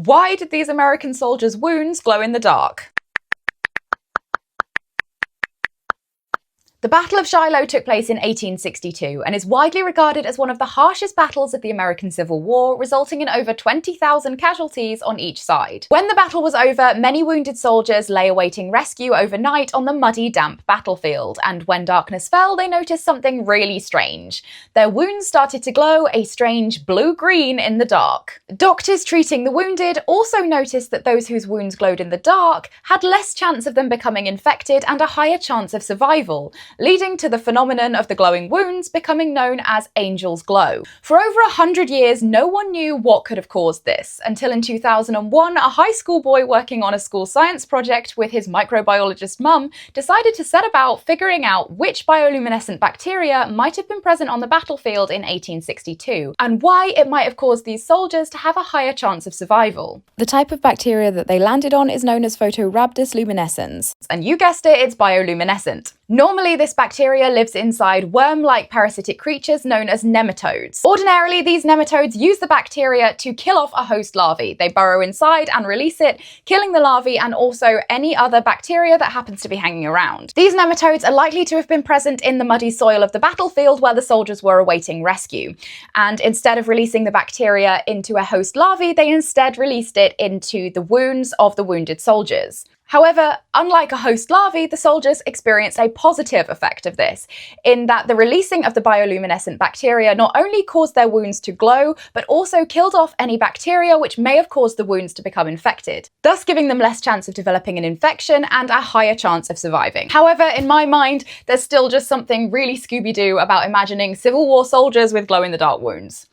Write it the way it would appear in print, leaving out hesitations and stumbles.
Why did these American soldiers' wounds glow in the dark? The Battle of Shiloh took place in 1862 and is widely regarded as one of the harshest battles of the American Civil War, resulting in over 20,000 casualties on each side. When the battle was over, many wounded soldiers lay awaiting rescue overnight on the muddy, damp battlefield, and when darkness fell, they noticed something really strange. Their wounds started to glow a strange blue-green in the dark. Doctors treating the wounded also noticed that those whose wounds glowed in the dark had less chance of them becoming infected and a higher chance of survival, leading to the phenomenon of the glowing wounds becoming known as Angel's Glow. For over 100 years, no one knew what could have caused this, until in 2001, a high school boy working on a school science project with his microbiologist mum decided to set about figuring out which bioluminescent bacteria might have been present on the battlefield in 1862, and why it might have caused these soldiers to have a higher chance of survival. The type of bacteria that they landed on is known as Photorhabdus luminescens, and you guessed it, it's bioluminescent. Normally, this bacteria lives inside worm-like parasitic creatures known as nematodes. Ordinarily, these nematodes use the bacteria to kill off a host larvae. They burrow inside and release it, killing the larvae and also any other bacteria that happens to be hanging around. These nematodes are likely to have been present in the muddy soil of the battlefield where the soldiers were awaiting rescue. And instead of releasing the bacteria into a host larvae, they instead released it into the wounds of the wounded soldiers. However, unlike a host larvae, the soldiers experienced a positive effect of this, in that the releasing of the bioluminescent bacteria not only caused their wounds to glow, but also killed off any bacteria which may have caused the wounds to become infected, thus giving them less chance of developing an infection and a higher chance of surviving. However, in my mind, there's still just something really Scooby-Doo about imagining Civil War soldiers with glow-in-the-dark wounds.